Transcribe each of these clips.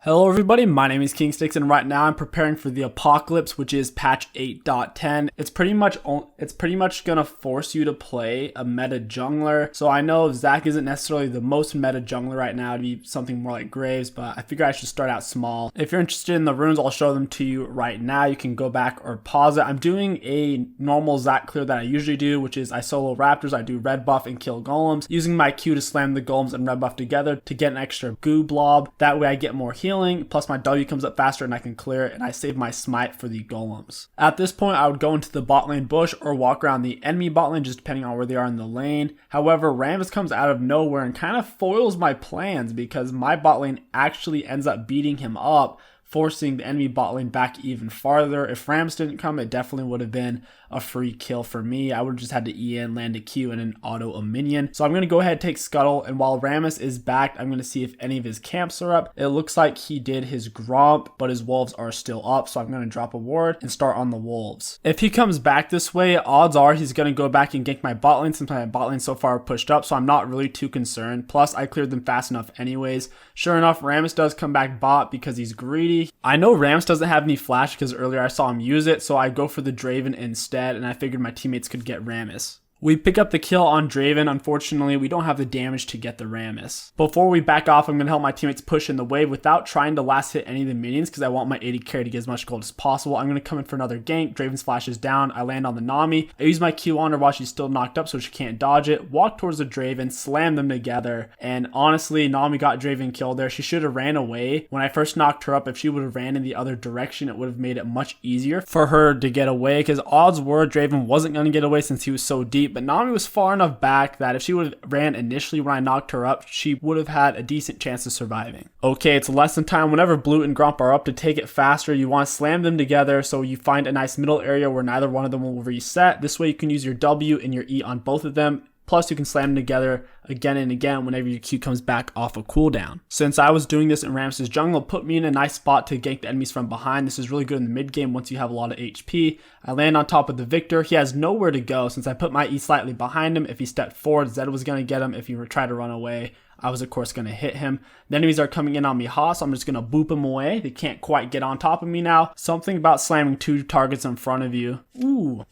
Hello everybody, my name is KingStix and right now I'm preparing for the Apocalypse, which is patch 8.10. It's pretty much gonna force you to play a meta jungler. So I know Zac isn't necessarily the most meta jungler right now, to be something more like Graves, but I figure I should start out small. If you're interested in the runes, I'll show them to you right now. You can go back or pause it. I'm doing a normal Zac clear that I usually do, which is I solo raptors, I do red buff and kill golems, using my Q to slam the golems and red buff together to get an extra goo blob. That way I get more healing, plus my W comes up faster and I can clear it, and I save my smite for the golems. At this point, I would go into the bot lane bush or walk around the enemy bot lane, just depending on where they are in the lane. However, Rammus comes out of nowhere and kind of foils my plans because my bot lane actually ends up beating him up, forcing the enemy bot lane back even farther. If Rammus didn't come, it definitely would have been a free kill for me. I would have just had to E in, land a Q, and an auto a minion. So I'm going to go ahead and take Scuttle, and while Rammus is back, I'm going to see if any of his camps are up. It looks like he did his Gromp, but his wolves are still up, so I'm going to drop a ward and start on the wolves. If he comes back this way, odds are he's going to go back and gank my bot lane, since my bot lane so far pushed up, so I'm not really too concerned. Plus, I cleared them fast enough anyways. Sure enough, Rammus does come back bot because he's greedy. I know Rammus doesn't have any flash because earlier I saw him use it, so I go for the Draven instead, and I figured my teammates could get Rammus. We pick up the kill on Draven. Unfortunately, we don't have the damage to get the Rammus. Before we back off, I'm going to help my teammates push in the wave without trying to last hit any of the minions because I want my AD carry to get as much gold as possible. I'm going to come in for another gank. Draven's flash is down. I land on the Nami. I use my Q on her while she's still knocked up so she can't dodge it. Walk towards the Draven, slam them together, and honestly, Nami got Draven killed there. She should have ran away. When I first knocked her up, if she would have ran in the other direction, it would have made it much easier for her to get away because odds were Draven wasn't going to get away since he was so deep. But Nami was far enough back that if she would have ran initially when I knocked her up, she would have had a decent chance of surviving. Okay, it's lesson time. Whenever Blue and Gromp are up, to take it faster, you want to slam them together so you find a nice middle area where neither one of them will reset. This way you can use your W and your E on both of them. Plus, you can slam them together again and again whenever your Q comes back off a cooldown. Since I was doing this in Rammus' jungle, it put me in a nice spot to gank the enemies from behind. This is really good in the mid game once you have a lot of HP. I land on top of the Victor. He has nowhere to go since I put my E slightly behind him. If he stepped forward, Zed was going to get him. If he were trying to run away, I was of course going to hit him. The enemies are coming in on me hot, so I'm just going to boop them away. They can't quite get on top of me now. Something about slamming two targets in front of you. Ooh.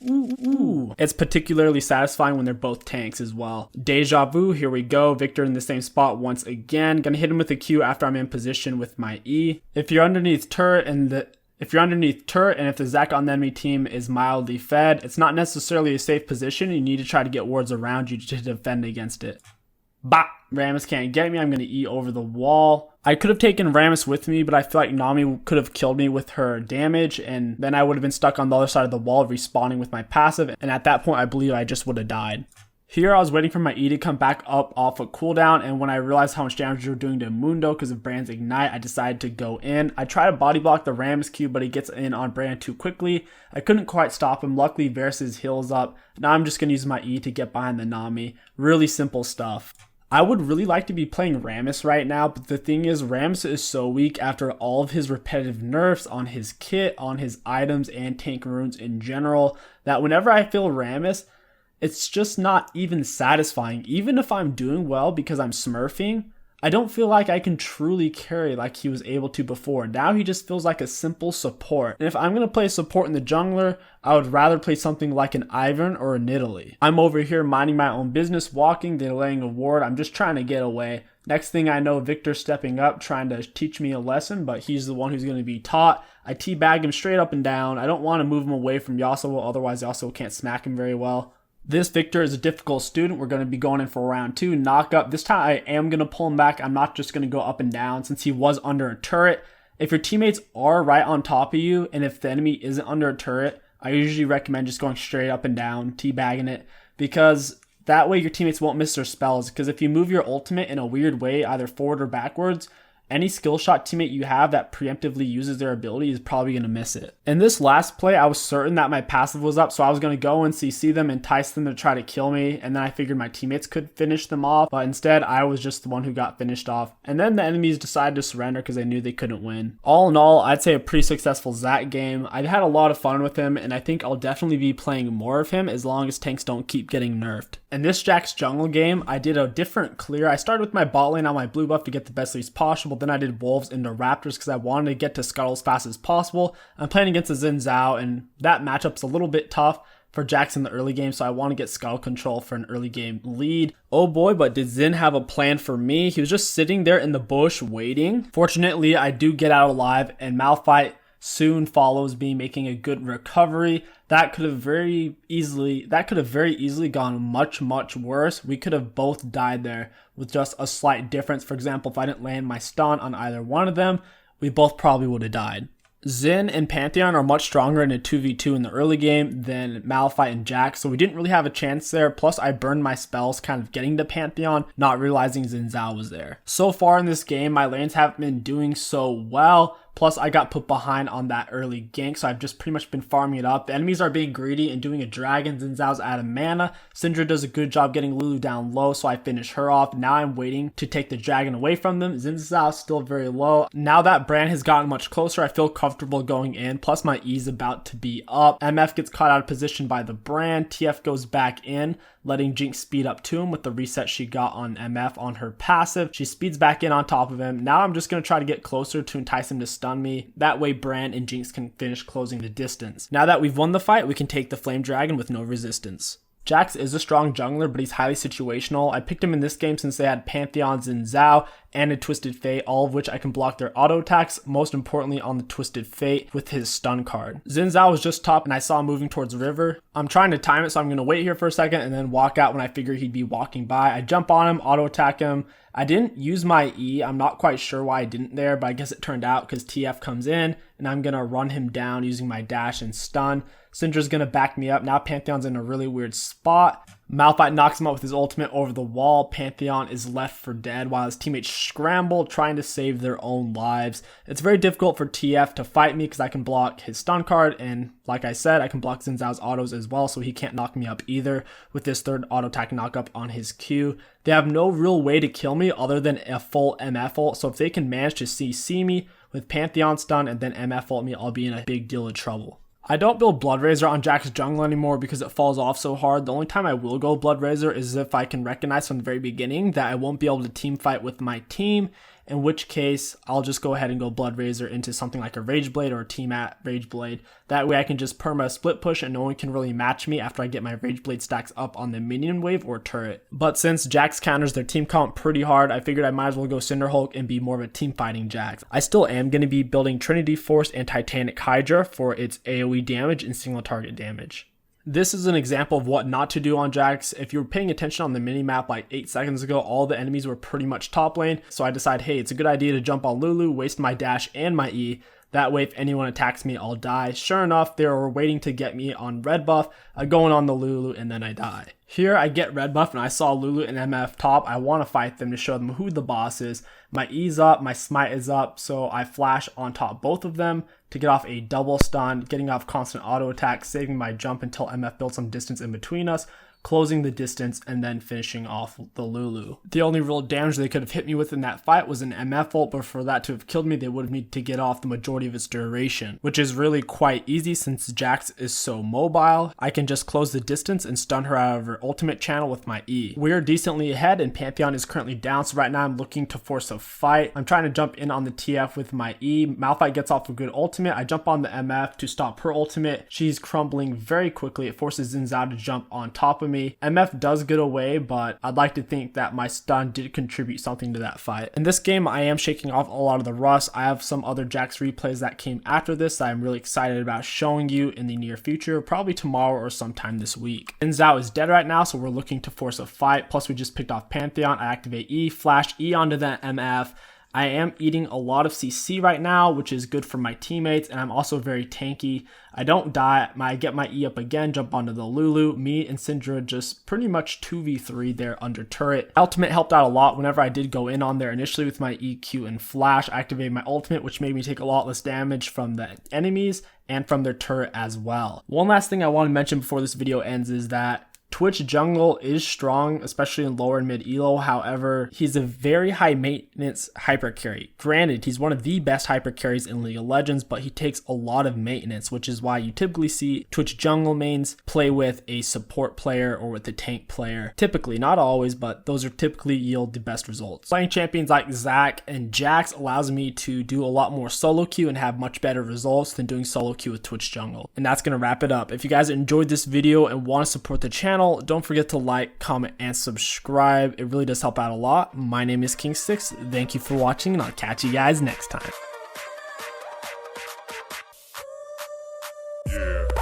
It's particularly satisfying when they're both tanks as well. Deja vu, here we go. Victor in the same spot once again. Gonna hit him with a Q after I'm in position with my E. If you're underneath turret and if the Zac on the enemy team is mildly fed, it's not necessarily a safe position. You need to try to get wards around you to defend against it. Bah! Rammus can't get me. I'm going to E over the wall. I could have taken Rammus with me, but I feel like Nami could have killed me with her damage, and then I would have been stuck on the other side of the wall respawning with my passive, and at that point I believe I just would have died. Here I was waiting for my E to come back up off a cooldown, and when I realized how much damage they were doing to Mundo because of Brand's Ignite, I decided to go in. I try to body block the Rammus Q, but he gets in on Brand too quickly. I couldn't quite stop him. Luckily, Varus' heals up. Now I'm just going to use my E to get behind the Nami. Really simple stuff. I would really like to be playing Rammus right now, but the thing is, Rammus is so weak after all of his repetitive nerfs on his kit, on his items, and tank runes in general, that whenever I feel Rammus, it's just not even satisfying. Even if I'm doing well because I'm smurfing, I don't feel like I can truly carry like he was able to before. Now he just feels like a simple support. And if I'm going to play support in the jungler, I would rather play something like an Ivern or a Nidalee. I'm over here minding my own business, walking, delaying a ward. I'm just trying to get away. Next thing I know, Victor's stepping up, trying to teach me a lesson, but he's the one who's going to be taught. I teabag him straight up and down. I don't want to move him away from Yasuo, otherwise Yasuo can't smack him very well. This Victor is a difficult student. We're going to be going in for round 2. Knock up. This time I am going to pull him back. I'm not just going to go up and down since he was under a turret. If your teammates are right on top of you and if the enemy isn't under a turret, I usually recommend just going straight up and down, teabagging it, because that way your teammates won't miss their spells. Because if you move your ultimate in a weird way, either forward or backwards, any skill shot teammate you have that preemptively uses their ability is probably going to miss it. In this last play, I was certain that my passive was up, so I was going to go and CC them, entice them to try to kill me, and then I figured my teammates could finish them off, but instead I was just the one who got finished off. And then the enemies decided to surrender because they knew they couldn't win. All in all, I'd say a pretty successful Zac game. I had a lot of fun with him, and I think I'll definitely be playing more of him as long as tanks don't keep getting nerfed. In this Jax jungle game, I did a different clear. I started with my bot lane on my blue buff to get the best leads possible. Then I did wolves into raptors because I wanted to get to scuttle as fast as possible. I'm playing against a Xin Zhao, and that matchup's a little bit tough for Jax in the early game, so I want to get scuttle control for an early game lead. Oh boy, but did Xin have a plan for me? He was just sitting there in the bush waiting. Fortunately, I do get out alive, and Malphite soon follows me, making a good recovery. That could have very easily gone much worse. We could have both died there with just a slight difference. For example, if I didn't land my stun on either one of them, we both probably would have died. Xin and Pantheon are much stronger in a 2v2 in the early game than Malphite and Jax, so we didn't really have a chance there. Plus, I burned my spells kind of getting to Pantheon, not realizing Xin Zhao was there. So far in this game, my lanes haven't been doing so well. Plus, I got put behind on that early gank, so I've just pretty much been farming it up. The enemies are being greedy and doing a dragon. Xin Zhao's out of mana. Syndra does a good job getting Lulu down low, so I finish her off. Now I'm waiting to take the dragon away from them. Xin Zhao's still very low. Now that Brand has gotten much closer, I feel comfortable going in. Plus, my E's about to be up. MF gets caught out of position by the Brand. TF goes back in, letting Jinx speed up to him with the reset she got on MF on her passive. She speeds back in on top of him. Now I'm just going to try to get closer to entice him to stun me. That way Brand and Jinx can finish closing the distance. Now that we've won the fight, we can take the Flame Dragon with no resistance. Jax is a strong jungler, but he's highly situational. I picked him in this game since they had Pantheons and Zhao and a Twisted Fate, all of which I can block their auto attacks, most importantly on the Twisted Fate with his stun card. Xin Zhao was just top and I saw him moving towards the river. I'm trying to time it, so I'm going to wait here for a second and then walk out when I figure he'd be walking by. I jump on him, auto attack him. I didn't use my E. I'm not quite sure why I didn't there, but I guess it turned out because TF comes in and I'm going to run him down using my dash and stun. Syndra's going to back me up. Now Pantheon's in a really weird spot. Malphite knocks him out with his ultimate over the wall. Pantheon is left for dead while his teammates scramble trying to save their own lives. It's very difficult for TF to fight me because I can block his stun card, and like I said, I can block Xin Zhao's autos as well, so he can't knock me up either with this third auto attack knockup on his Q. They have no real way to kill me other than a full MF ult, so if they can manage to CC me with Pantheon stun and then MF ult me, I'll be in a big deal of trouble. I don't build Blood Razor on Jax jungle anymore because it falls off so hard. The only time I will go Blood Razor is if I can recognize from the very beginning that I won't be able to team fight with my team, in which case I'll just go ahead and go Blood Razor into something like a Rage Blade or a team at Rage Blade. That way I can just perma split push and no one can really match me after I get my Rage Blade stacks up on the minion wave or turret. But since Jax counters their team comp pretty hard, I figured I might as well go Cinderhulk and be more of a team fighting Jax. I still am going to be building Trinity Force and Titanic Hydra for its AoE damage and single target damage. This is an example of what not to do on Jax. If you were paying attention on the minimap like 8 seconds ago, all the enemies were pretty much top lane. So I decided, hey, it's a good idea to jump on Lulu, waste my dash and my E. That way, if anyone attacks me, I'll die. Sure enough, they were waiting to get me on red buff. I go in on the Lulu and then I die. Here I get red buff and I saw Lulu and MF top. I want to fight them to show them who the boss is. My E's up, my smite is up, so I flash on top both of them to get off a double stun, getting off constant auto attack, saving my jump until MF built some distance in between us, closing the distance, and then finishing off the Lulu. The only real damage they could have hit me with in that fight was an MF ult, but for that to have killed me, they would have needed to get off the majority of its duration, which is really quite easy since Jax is so mobile. I can just close the distance and stun her out of her ultimate channel with my E. We're decently ahead and Pantheon is currently down, so right now I'm looking to force a fight. I'm trying to jump in on the TF with my E. Malphite gets off a good ultimate. I jump on the MF to stop her ultimate. She's crumbling very quickly. It forces Xin Zhao to jump on top of me. MF does get away, but I'd like to think that my stun did contribute something to that fight. In this game, I am shaking off a lot of the rust. I have some other Jax replays that came after this that I'm really excited about showing you in the near future, probably tomorrow or sometime this week. Xin Zhao is dead right now, so we're looking to force a fight. Plus, we just picked off Pantheon. I activate E, flash E onto that MF. I am eating a lot of CC right now, which is good for my teammates, and I'm also very tanky. I don't die. I get my E up again, jump onto the Lulu. Me and Syndra just pretty much 2v3 there under turret. Ultimate helped out a lot whenever I did go in on there initially with my EQ and flash. I activated my ultimate, which made me take a lot less damage from the enemies and from their turret as well. One last thing I want to mention before this video ends is that Twitch jungle is strong, especially in lower and mid elo. However, he's a very high maintenance hyper carry. Granted, he's one of the best hyper carries in League of Legends, but he takes a lot of maintenance, which is why you typically see Twitch jungle mains play with a support player or with a tank player. Typically, not always, but those are typically yield the best results. Playing champions like Zac and Jax allows me to do a lot more solo queue and have much better results than doing solo queue with Twitch jungle. And that's gonna wrap it up. If you guys enjoyed this video and want to support the channel, don't forget to like, comment, and subscribe. It really does help out a lot. My name is KingStix. Thank you for watching, and I'll catch you guys next time. Yeah.